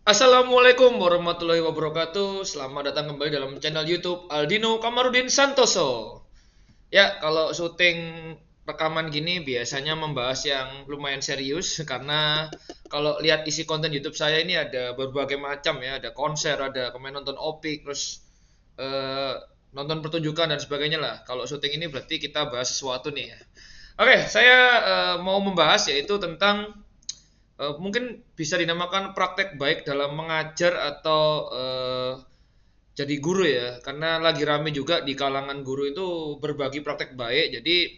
Assalamualaikum warahmatullahi wabarakatuh. Selamat datang kembali dalam channel YouTube Aldino Kamarudin Santoso. Ya, kalau syuting rekaman gini biasanya membahas yang lumayan serius karena kalau lihat isi konten YouTube saya ini ada berbagai macam ya, ada konser, ada kemarin nonton opik, terus eh, nonton pertunjukan dan sebagainya lah. Kalau syuting ini berarti kita bahas sesuatu nih ya. Oke, saya mau membahas yaitu tentang mungkin bisa dinamakan praktek baik dalam mengajar atau jadi guru ya, karena lagi rame juga di kalangan guru itu berbagi praktek baik. Jadi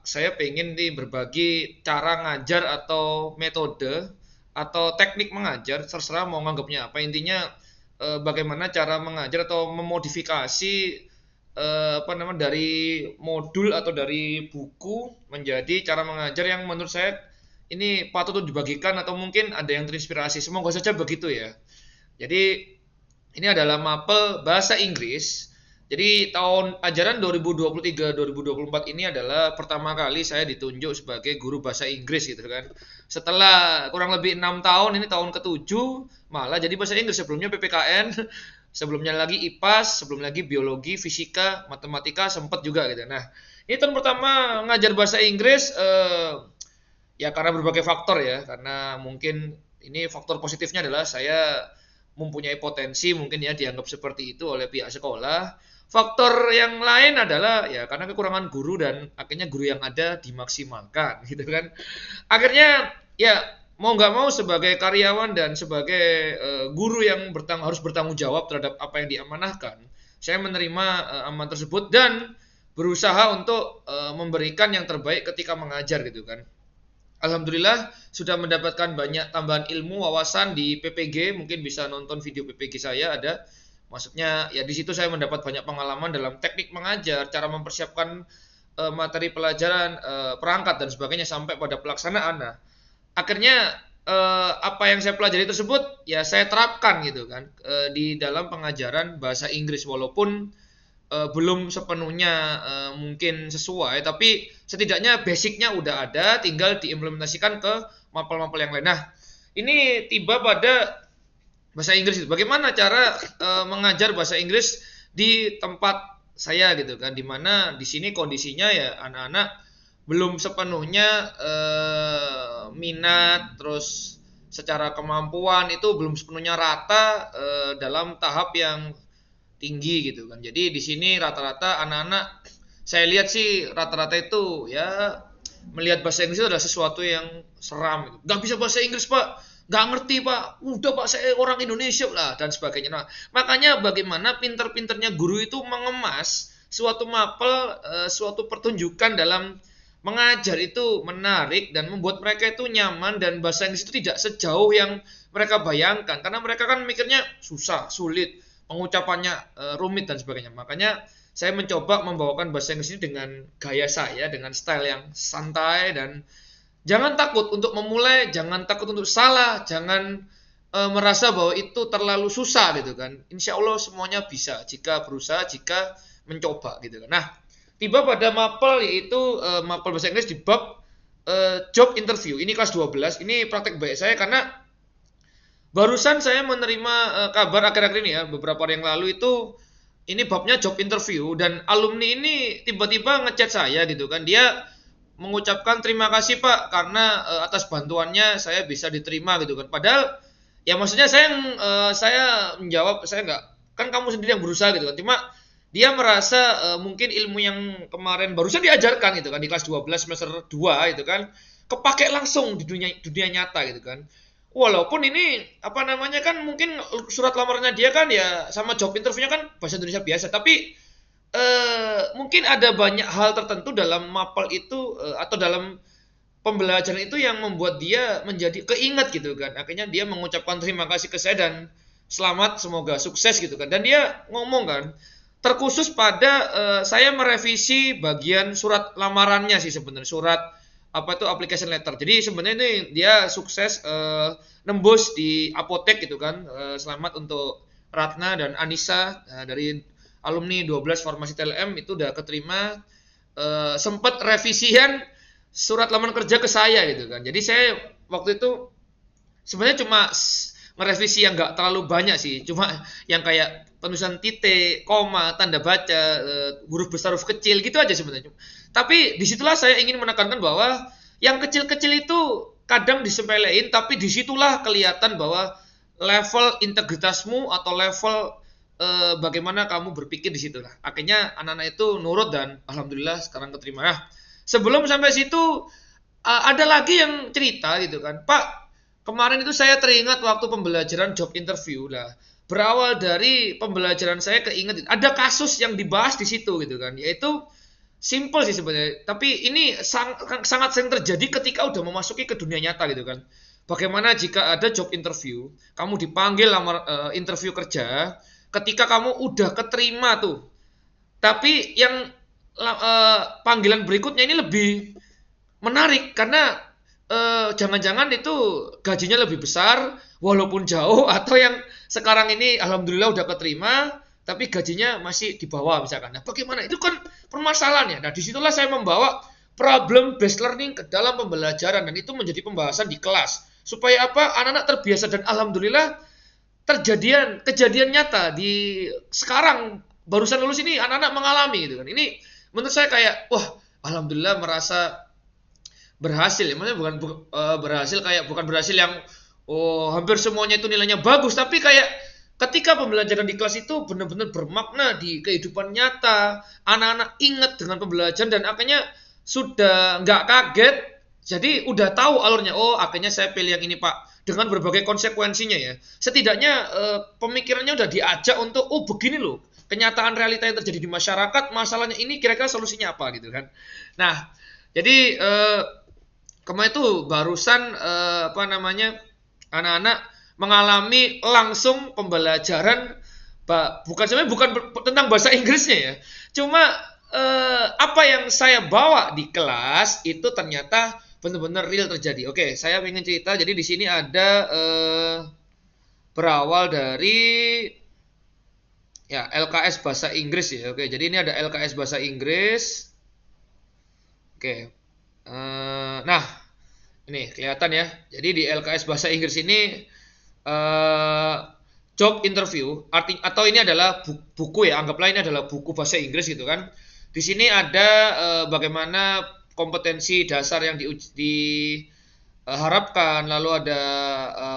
saya pengen nih berbagi cara ngajar atau metode atau teknik mengajar, terserah mau nganggapnya apa. Intinya bagaimana cara mengajar atau memodifikasi apa namanya dari modul atau dari buku menjadi cara mengajar yang menurut saya ini patut untuk dibagikan atau mungkin ada yang terinspirasi. Semoga saja begitu ya. Jadi ini adalah mapel bahasa Inggris. Jadi tahun ajaran 2023-2024 ini adalah pertama kali saya ditunjuk sebagai guru bahasa Inggris gitu kan. Setelah kurang lebih 6 tahun, ini tahun ke-7 malah jadi bahasa Inggris. Sebelumnya PPKN, sebelumnya lagi IPAS, sebelum lagi biologi, fisika, matematika sempat juga gitu. Nah, ini tahun pertama ngajar bahasa Inggris ya karena berbagai faktor ya, karena mungkin ini faktor positifnya adalah saya mempunyai potensi mungkin ya dianggap seperti itu oleh pihak sekolah. Faktor yang lain adalah ya karena kekurangan guru dan akhirnya guru yang ada dimaksimalkan gitu kan. Akhirnya ya mau nggak mau sebagai karyawan dan sebagai guru yang harus bertanggung jawab terhadap apa yang diamanahkan, saya menerima amanah tersebut dan berusaha untuk memberikan yang terbaik ketika mengajar gitu kan. Alhamdulillah sudah mendapatkan banyak tambahan ilmu wawasan di PPG, mungkin bisa nonton video PPG saya ada. Maksudnya ya di situ saya mendapat banyak pengalaman dalam teknik mengajar, cara mempersiapkan materi pelajaran, perangkat dan sebagainya sampai pada pelaksanaan. Nah, akhirnya apa yang saya pelajari tersebut ya saya terapkan gitu kan di dalam pengajaran bahasa Inggris walaupun belum sepenuhnya mungkin sesuai, tapi setidaknya basicnya udah ada, tinggal diimplementasikan ke mapel-mapel yang lain. Nah, ini tiba pada bahasa Inggris itu. Bagaimana cara mengajar bahasa Inggris di tempat saya gitu kan, dimana di sini kondisinya ya anak-anak belum sepenuhnya minat, terus secara kemampuan itu belum sepenuhnya rata dalam tahap yang tinggi gitu kan. Jadi di sini rata-rata anak-anak saya lihat sih rata-rata itu ya melihat bahasa Inggris itu adalah sesuatu yang seram gitu. Gak bisa bahasa Inggris pak, gak ngerti pak, udah pak saya orang Indonesia lah dan sebagainya. Nah, makanya bagaimana pinter-pinternya guru itu mengemas suatu mapel, suatu pertunjukan dalam mengajar itu menarik dan membuat mereka itu nyaman dan bahasa Inggris itu tidak sejauh yang mereka bayangkan karena mereka kan mikirnya susah, sulit, pengucapannya rumit dan sebagainya. Makanya saya mencoba membawakan bahasa Inggris ini dengan gaya saya, dengan style yang santai dan jangan takut untuk memulai, jangan takut untuk salah, jangan merasa bahwa itu terlalu susah gitu kan. Insya Allah semuanya bisa jika berusaha, jika mencoba gitu kan. Nah, tiba pada mapel yaitu mapel bahasa Inggris di bab job interview. Ini kelas 12. Ini praktek baik saya karena barusan saya menerima kabar akhir-akhir ini ya, beberapa hari yang lalu itu ini babnya job interview dan alumni ini tiba-tiba ngechat saya gitu kan. Dia mengucapkan terima kasih Pak karena atas bantuannya saya bisa diterima gitu kan. Padahal ya maksudnya saya menjawab saya nggak, kan kamu sendiri yang berusaha gitu kan. Cuma dia merasa mungkin ilmu yang kemarin barusan diajarkan gitu kan di kelas 12 semester 2 gitu kan kepake langsung di dunia dunia nyata gitu kan. Walaupun ini apa namanya kan mungkin surat lamarannya dia kan ya sama job interviewnya kan bahasa Indonesia biasa, tapi mungkin ada banyak hal tertentu dalam mapel itu atau dalam pembelajaran itu yang membuat dia menjadi keinget gitu kan. Akhirnya dia mengucapkan terima kasih ke saya dan selamat semoga sukses gitu kan. Dan dia ngomong kan terkhusus pada saya merevisi bagian surat lamarannya sih sebenarnya, surat apa itu application letter. Jadi sebenarnya ini dia sukses nembus di apotek gitu kan. Selamat untuk Ratna dan Anissa dari alumni 12 Farmasi TLM itu udah keterima, sempat revisian surat lamaran kerja ke saya gitu kan. Jadi saya waktu itu sebenarnya cuma merevisi yang nggak terlalu banyak sih, cuma yang kayak penulisan titik, koma, tanda baca, huruf besar, huruf kecil gitu aja sebenarnya. Tapi disitulah saya ingin menekankan bahwa yang kecil-kecil itu kadang disepelein, tapi disitulah kelihatan bahwa level integritasmu atau level bagaimana kamu berpikir di situ lah. Akhirnya anak-anak itu nurut dan alhamdulillah sekarang keterima. Nah, sebelum sampai situ ada lagi yang cerita gitu kan, Pak. Kemarin itu saya teringat waktu pembelajaran job interview lah. Berawal dari pembelajaran saya keinget ada kasus yang dibahas di situ gitu kan, yaitu simple sih sebenarnya. Tapi ini sangat sering terjadi ketika udah memasuki ke dunia nyata gitu kan. Bagaimana jika ada job interview, kamu dipanggil lamar interview kerja, ketika kamu udah keterima tuh, tapi yang panggilan berikutnya ini lebih menarik karena jangan-jangan itu gajinya lebih besar walaupun jauh, atau yang sekarang ini alhamdulillah udah keterima tapi gajinya masih di bawah misalkan. Nah, bagaimana? Itu kan permasalahannya. Nah, disitulah saya membawa problem based learning ke dalam pembelajaran dan itu menjadi pembahasan di kelas. Supaya apa? Anak-anak terbiasa dan alhamdulillah kejadian nyata di sekarang barusan lulus ini anak-anak mengalami gitu kan. Ini menurut saya kayak wah, alhamdulillah merasa berhasil ya. Maksudnya berhasil kayak bukan berhasil yang hampir semuanya itu nilainya bagus, tapi kayak ketika pembelajaran di kelas itu benar-benar bermakna di kehidupan nyata, anak-anak ingat dengan pembelajaran dan akhirnya sudah nggak kaget, jadi udah tahu alurnya. Oh, akhirnya saya pilih yang ini Pak, dengan berbagai konsekuensinya ya. Setidaknya pemikirannya udah diajak untuk oh begini loh kenyataan realita yang terjadi di masyarakat, masalahnya ini kira-kira solusinya apa gitu kan. Nah, jadi kemarin itu barusan anak-anak mengalami langsung pembelajaran, bukan sebenarnya bukan tentang bahasa Inggrisnya ya, cuma apa yang saya bawa di kelas itu ternyata benar-benar real terjadi. Oke, saya ingin cerita. Jadi di sini ada berawal dari ya LKS bahasa Inggris ya. Oke, jadi ini ada LKS bahasa Inggris. Oke, nah ini kelihatan ya. Jadi di LKS bahasa Inggris ini job interview atau ini adalah buku ya, anggaplah ini adalah buku bahasa Inggris gitu kan. Di sini ada bagaimana kompetensi dasar yang diharapkan, lalu ada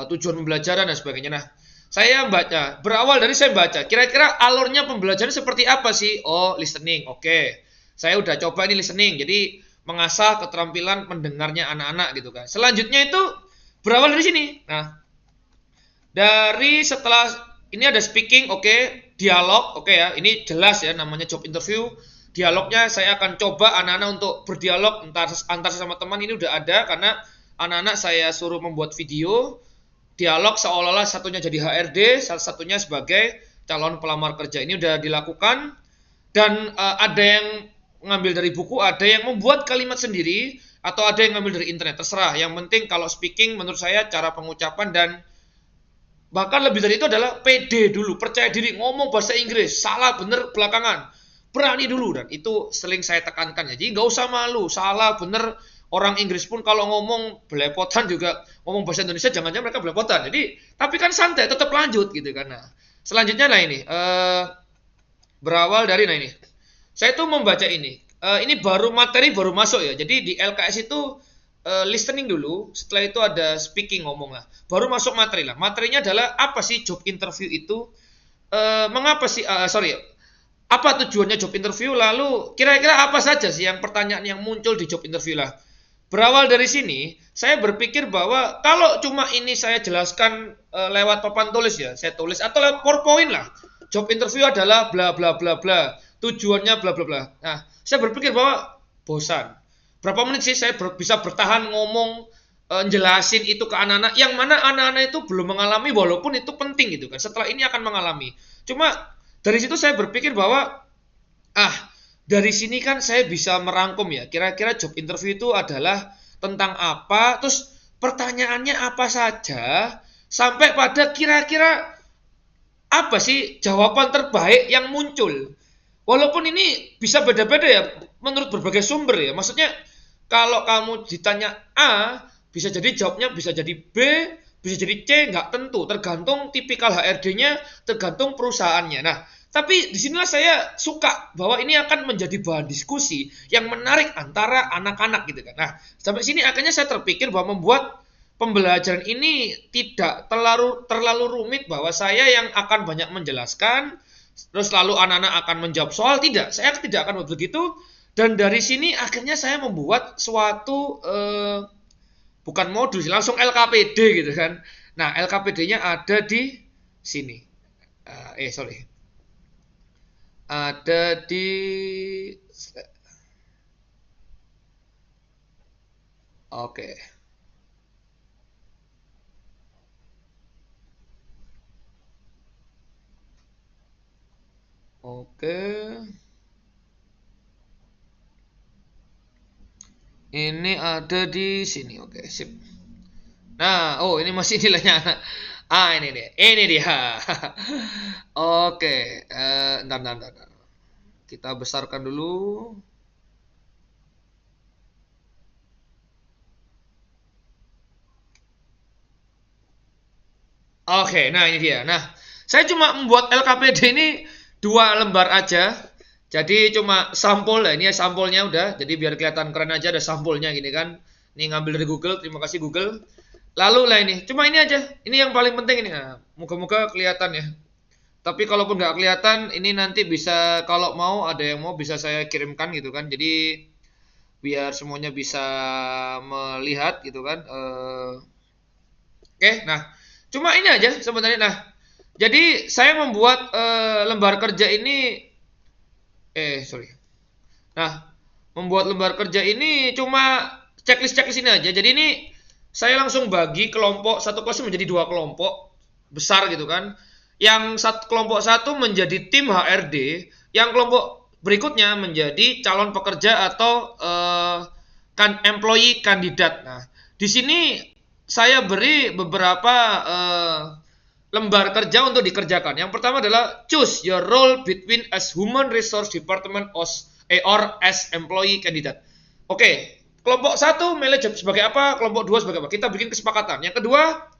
tujuan pembelajaran dan sebagainya. Nah, saya baca, berawal dari saya baca, kira-kira alurnya pembelajaran seperti apa sih? Oh, listening. Oke. Saya udah coba ini listening. Jadi mengasah keterampilan mendengarnya anak-anak gitu kan. Selanjutnya itu berawal dari sini. Nah, dari setelah ini ada speaking, oke, dialog, oke ya. Ini jelas ya namanya job interview. Dialognya saya akan coba anak-anak untuk berdialog antar sesama teman, ini udah ada karena anak-anak saya suruh membuat video dialog seolah-olah satunya jadi HRD, satunya sebagai calon pelamar kerja. Ini udah dilakukan dan ada yang ngambil dari buku, ada yang membuat kalimat sendiri atau ada yang ngambil dari internet, terserah. Yang penting kalau speaking menurut saya cara pengucapan dan bahkan lebih dari itu adalah pede dulu, percaya diri, ngomong bahasa Inggris, salah bener belakangan. Berani dulu, dan itu sering saya tekankan ya. Jadi nggak usah malu, salah bener, orang Inggris pun kalau ngomong belepotan juga ngomong bahasa Indonesia jangan-jangan mereka belepotan. Jadi tapi kan santai, tetap lanjut gitu kan. Nah, selanjutnya lah ini berawal dari ini. Saya tuh membaca ini. Ini materi baru masuk ya. Jadi di LKS itu listening dulu, setelah itu ada speaking, ngomong lah. Baru masuk materi lah. Materinya adalah apa sih job interview itu? Mengapa sih apa tujuannya job interview, lalu kira-kira apa saja sih yang pertanyaan yang muncul di job interview lah. Berawal dari sini, saya berpikir bahwa kalau cuma ini saya jelaskan lewat papan tulis ya, saya tulis atau lewat PowerPoint lah. Job interview adalah bla bla bla bla, tujuannya bla bla bla. Nah, saya berpikir bahwa bosan. Berapa menit sih saya bisa bertahan ngomong jelasin itu ke anak-anak, yang mana anak-anak itu belum mengalami walaupun itu penting gitu kan. Setelah ini akan mengalami. Cuma dari situ saya berpikir bahwa dari sini kan saya bisa merangkum ya, kira-kira job interview itu adalah tentang apa, terus pertanyaannya apa saja, sampai pada kira-kira apa sih jawaban terbaik yang muncul. Walaupun ini bisa beda-beda ya menurut berbagai sumber ya. Maksudnya kalau kamu ditanya A, bisa jadi jawabnya bisa jadi B, bisa jadi C, nggak tentu, tergantung tipikal HRD-nya, tergantung perusahaannya. Nah, tapi disinilah saya suka bahwa ini akan menjadi bahan diskusi yang menarik antara anak-anak gitu kan. Nah, sampai sini akhirnya saya terpikir bahwa membuat pembelajaran ini tidak terlalu rumit, bahwa saya yang akan banyak menjelaskan, terus lalu anak-anak akan menjawab soal. Tidak, saya tidak akan begitu. Dan dari sini akhirnya saya membuat suatu bukan modul sih, langsung LKPD gitu kan. Nah, LKPD-nya ada di sini. Sorry. Ada di Oke. Oke. Ini ada di sini. Oke, sip. Nah, oh ini masih nilainya. Ini dia. Ini dia. Oke, ntar. Kita besarkan dulu. Oke, nah ini dia. Nah, saya cuma membuat LKPD ini 2 lembar aja. Jadi cuma sampul lah. Ini sampulnya udah. Jadi biar kelihatan keren aja, ada sampulnya gini kan. Ini ngambil dari Google. Terima kasih Google. Lalu lah ini. Cuma ini aja. Ini yang paling penting ini. Nah, moga-moga kelihatan ya. Tapi kalaupun nggak kelihatan, ini nanti bisa, kalau mau ada yang mau bisa saya kirimkan gitu kan. Jadi biar semuanya bisa melihat gitu kan. Oke, nah cuma ini aja sebenarnya. Nah, jadi saya membuat lembar kerja ini, sorry. Nah, membuat lembar kerja ini cuma checklist ini aja. Jadi ini saya langsung bagi kelompok, satu kelas menjadi 2 kelompok besar gitu kan. Yang kelompok satu menjadi tim HRD, yang kelompok berikutnya menjadi calon pekerja atau employee kandidat. Nah, di sini saya beri beberapa lembar kerja untuk dikerjakan. Yang pertama adalah choose your role between as human resource department or as employee candidate. Oke, kelompok 1 milih sebagai apa, kelompok 2 sebagai apa. Kita bikin kesepakatan. Yang kedua,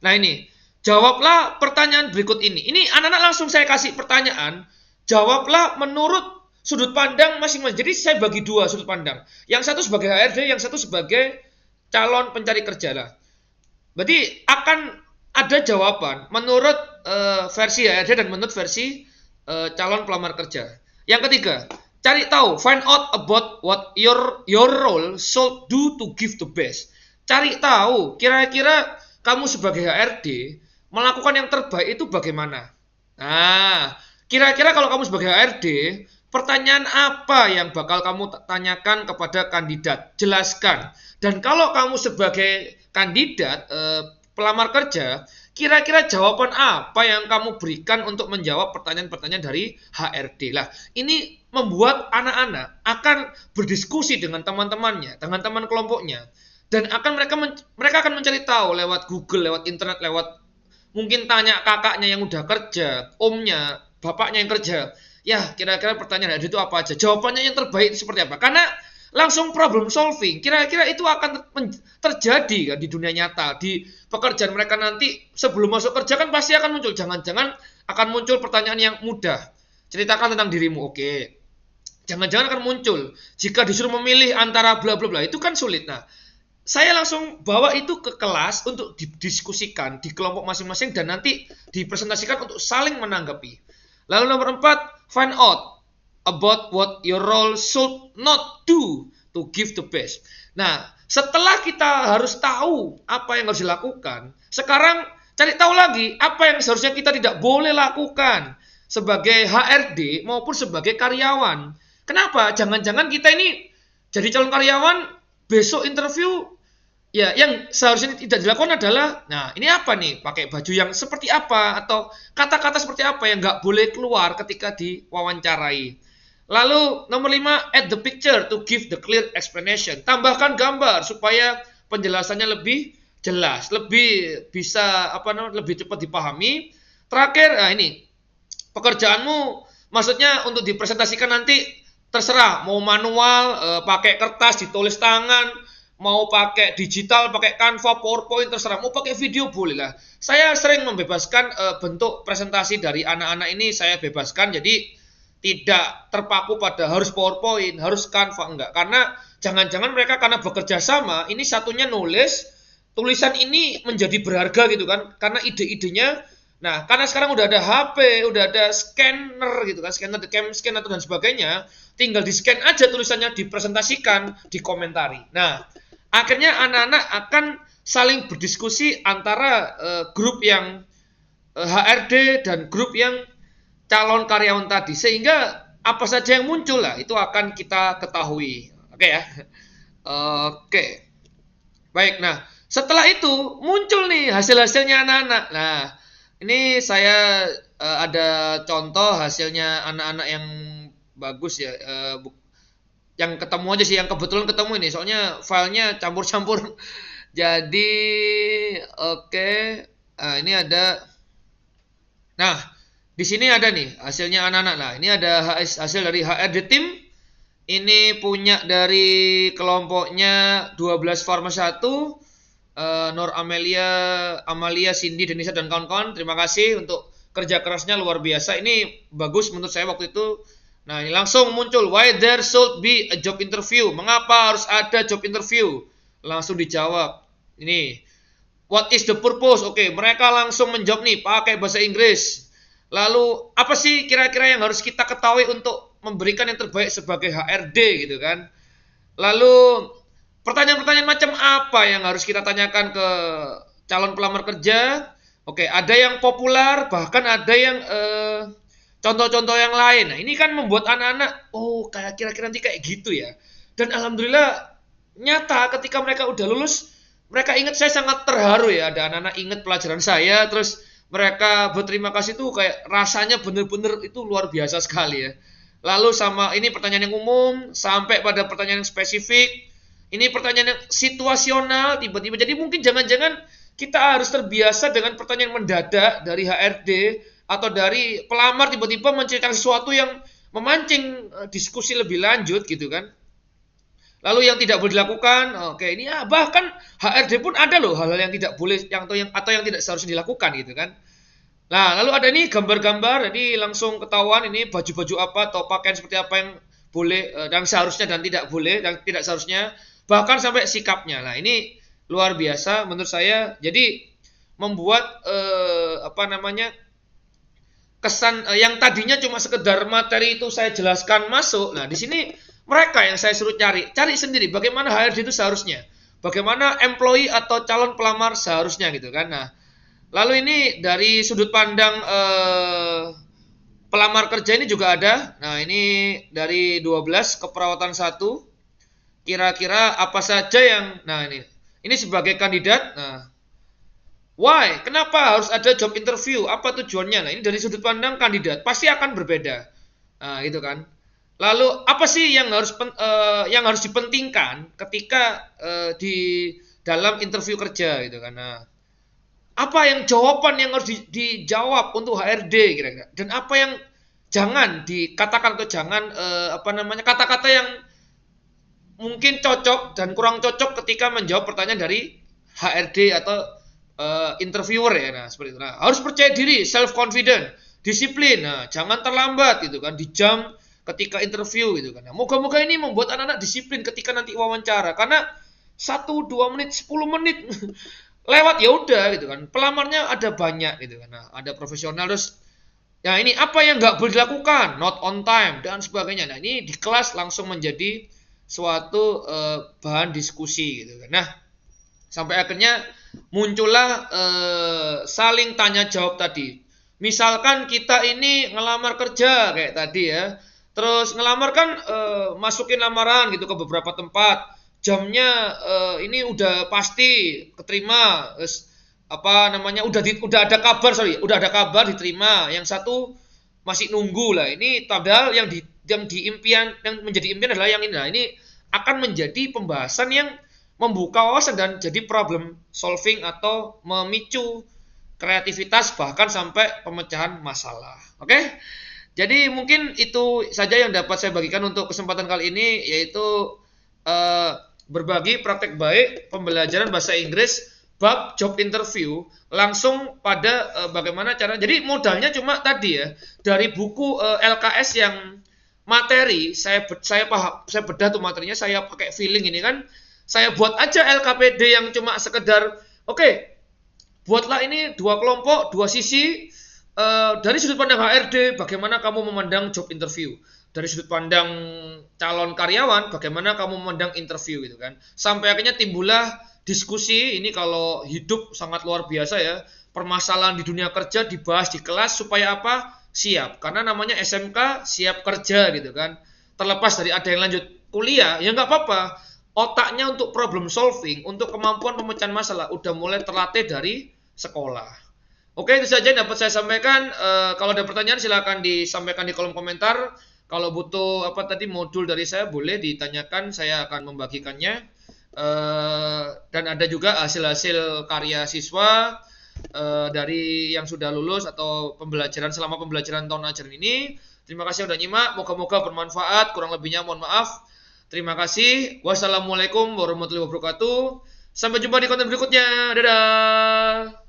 nah ini, jawablah pertanyaan berikut ini. Ini anak-anak langsung saya kasih pertanyaan, jawablah menurut sudut pandang masing-masing. Jadi saya bagi 2 sudut pandang. Yang satu sebagai HRD, yang satu sebagai calon pencari kerja lah. Berarti akan ada jawaban menurut versi HRD dan menurut versi calon pelamar kerja. Yang ketiga, cari tahu, find out about what your role should do to give the best. Cari tahu, kira-kira kamu sebagai HRD melakukan yang terbaik itu bagaimana. Nah, kira-kira kalau kamu sebagai HRD, pertanyaan apa yang bakal kamu tanyakan kepada kandidat? Jelaskan. Dan kalau kamu sebagai kandidat pelamar kerja, kira-kira jawaban apa yang kamu berikan untuk menjawab pertanyaan-pertanyaan dari HRD lah. Ini membuat anak-anak akan berdiskusi dengan teman-temannya, dengan teman kelompoknya, dan mereka akan mencari tahu lewat Google, lewat internet, lewat mungkin tanya kakaknya yang udah kerja, omnya, bapaknya yang kerja. Ya, kira-kira pertanyaan HRD itu apa aja? Jawabannya yang terbaik itu seperti apa? Karena langsung problem solving. Kira-kira itu akan terjadi kan di dunia nyata, di pekerjaan mereka nanti sebelum masuk kerja kan pasti akan muncul. Jangan-jangan akan muncul pertanyaan yang mudah. Ceritakan tentang dirimu, oke. Jangan-jangan akan muncul jika disuruh memilih antara bla bla bla, itu kan sulit. Nah, saya langsung bawa itu ke kelas untuk didiskusikan di kelompok masing-masing dan nanti dipresentasikan untuk saling menanggapi. Lalu nomor 4, find out about what your role should not do to give the best. Nah, setelah kita harus tahu apa yang harus dilakukan, sekarang cari tahu lagi apa yang seharusnya kita tidak boleh lakukan sebagai HRD maupun sebagai karyawan. Kenapa? Jangan-jangan kita ini jadi calon karyawan, besok interview, ya yang seharusnya tidak dilakukan adalah, nah ini apa nih, pakai baju yang seperti apa, atau kata-kata seperti apa yang nggak boleh keluar ketika diwawancarai. Lalu nomor 5, add the picture to give the clear explanation. Tambahkan gambar supaya penjelasannya lebih jelas, lebih bisa lebih cepat dipahami. Terakhir, nah ini pekerjaanmu, maksudnya untuk dipresentasikan nanti terserah mau manual, pakai kertas, ditulis tangan, mau pakai digital, pakai Canva, PowerPoint, terserah. Mau pakai video boleh lah. Saya sering membebaskan bentuk presentasi dari anak-anak ini, saya bebaskan. Jadi tidak terpaku pada harus PowerPoint, harus Canva, enggak. Karena jangan-jangan mereka karena bekerja sama, ini satunya nulis, tulisan ini menjadi berharga gitu kan. Karena ide-idenya, nah karena sekarang udah ada HP, udah ada scanner gitu kan, scanner, scan atau dan sebagainya, tinggal di-scan aja tulisannya, dipresentasikan, dikomentari. Nah, akhirnya anak-anak akan saling berdiskusi antara grup yang HRD dan grup yang calon karyawan tadi, sehingga apa saja yang muncul lah itu akan kita ketahui. Oke ya. Oke. Baik, nah setelah itu muncul nih hasil-hasilnya anak-anak. Nah, ini saya ada contoh hasilnya anak-anak yang bagus ya. Yang ketemu aja sih, yang kebetulan ketemu ini, soalnya filenya campur-campur. Jadi oke. Nah, ini ada. Nah, di sini ada nih hasilnya anak-anak. Nah, ini ada hasil dari HRD tim. Ini punya dari kelompoknya 12 Farma 1, Nur Amalia, Cindy, Denisa dan kawan-kawan. Terima kasih untuk kerja kerasnya, luar biasa. Ini bagus menurut saya waktu itu. Nah, ini langsung muncul, why there should be a job interview? Mengapa harus ada job interview? Langsung dijawab. Ini, what is the purpose? Oke, mereka langsung menjawab nih pakai bahasa Inggris. Lalu, apa sih kira-kira yang harus kita ketahui untuk memberikan yang terbaik sebagai HRD gitu kan? Lalu, pertanyaan-pertanyaan macam apa yang harus kita tanyakan ke calon pelamar kerja? Oke, ada yang populer, bahkan ada yang contoh-contoh yang lain. Nah, ini kan membuat anak-anak, oh kayak kira-kira nanti kayak gitu ya. Dan alhamdulillah nyata ketika mereka udah lulus, mereka ingat, saya sangat terharu ya. Ada anak-anak ingat pelajaran saya, terus mereka berterima kasih tuh kayak rasanya bener-bener itu luar biasa sekali ya. Lalu sama ini pertanyaan yang umum, sampai pada pertanyaan yang spesifik. Ini pertanyaan yang situasional tiba-tiba. Jadi mungkin jangan-jangan kita harus terbiasa dengan pertanyaan mendadak dari HRD atau dari pelamar tiba-tiba menceritakan sesuatu yang memancing diskusi lebih lanjut gitu kan. Lalu yang tidak boleh dilakukan, oke ini ya, bahkan HRD pun ada loh hal-hal yang tidak boleh atau yang tidak seharusnya dilakukan gitu kan. Nah, lalu ada nih gambar-gambar, jadi langsung ketahuan ini baju-baju apa atau pakaian seperti apa yang boleh dan seharusnya dan tidak boleh dan tidak seharusnya, bahkan sampai sikapnya. Nah, ini luar biasa menurut saya. Jadi membuat kesan yang tadinya cuma sekedar materi itu saya jelaskan masuk. Nah, di sini mereka yang saya suruh cari sendiri bagaimana HRD itu seharusnya, bagaimana employee atau calon pelamar seharusnya gitu kan. Nah, lalu ini dari sudut pandang pelamar kerja ini juga ada. Nah, ini dari 12 keperawatan 1. Kira-kira apa saja yang, nah ini sebagai kandidat. Nah, why? Kenapa harus ada job interview? Apa tujuannya? Nah, ini dari sudut pandang kandidat pasti akan berbeda. Nah, gitu kan. Lalu apa sih yang harus dipentingkan ketika di dalam interview kerja gitu kan. Nah, apa yang jawaban yang harus dijawab untuk HRD kira-kira? Dan apa yang jangan dikatakan atau jangan kata-kata yang mungkin cocok dan kurang cocok ketika menjawab pertanyaan dari HRD atau interviewer ya. Nah, seperti itu. Nah, harus percaya diri, self confident, disiplin. Nah, jangan terlambat gitu kan di jam ketika interview gitu kan. Nah, moga-moga ini membuat anak-anak disiplin ketika nanti wawancara, karena 1-2 menit, 10 menit lewat ya udah gitu kan. Pelamarnya ada banyak gitu kan. Nah, ada profesional terus. Nah, ini apa yang nggak boleh dilakukan, not on time dan sebagainya. Nah, ini di kelas langsung menjadi suatu bahan diskusi gitu kan. Nah, sampai akhirnya muncullah saling tanya jawab tadi. Misalkan kita ini ngelamar kerja kayak tadi ya. Terus ngelamar kan masukin lamaran gitu ke beberapa tempat. Jamnya ini udah pasti keterima. Udah ada kabar diterima. Yang satu masih nunggu lah. Ini padahal yang menjadi impian adalah yang ini. Nah, ini akan menjadi pembahasan yang membuka wawasan dan jadi problem solving atau memicu kreativitas bahkan sampai pemecahan masalah. Oke? Jadi mungkin itu saja yang dapat saya bagikan untuk kesempatan kali ini, yaitu berbagi praktek baik pembelajaran bahasa Inggris bab job interview langsung pada bagaimana cara. Jadi modalnya cuma tadi ya, dari buku LKS yang materi saya bedah tuh materinya, saya pakai feeling ini kan, saya buat aja LKPD yang cuma sekedar oke, buatlah ini dua kelompok, dua sisi. Dari sudut pandang HRD, bagaimana kamu memandang job interview? Dari sudut pandang calon karyawan, bagaimana kamu memandang interview gitu kan? Sampai akhirnya timbullah diskusi. Ini kalau hidup sangat luar biasa ya. Permasalahan di dunia kerja dibahas di kelas supaya apa? Siap. Karena namanya SMK siap kerja gitu kan. Terlepas dari ada yang lanjut kuliah, ya nggak apa-apa. Otaknya untuk problem solving, untuk kemampuan pemecahan masalah, udah mulai terlatih dari sekolah. Oke, itu saja yang dapat saya sampaikan. Kalau ada pertanyaan silakan disampaikan di kolom komentar. Kalau butuh apa tadi modul dari saya boleh ditanyakan, saya akan membagikannya. Dan ada juga hasil-hasil karya siswa dari yang sudah lulus atau pembelajaran selama pembelajaran tahun ajaran ini. Terima kasih sudah nyimak. Moga-moga bermanfaat. Kurang lebihnya mohon maaf. Terima kasih. Wassalamualaikum warahmatullahi wabarakatuh. Sampai jumpa di konten berikutnya. Dadah.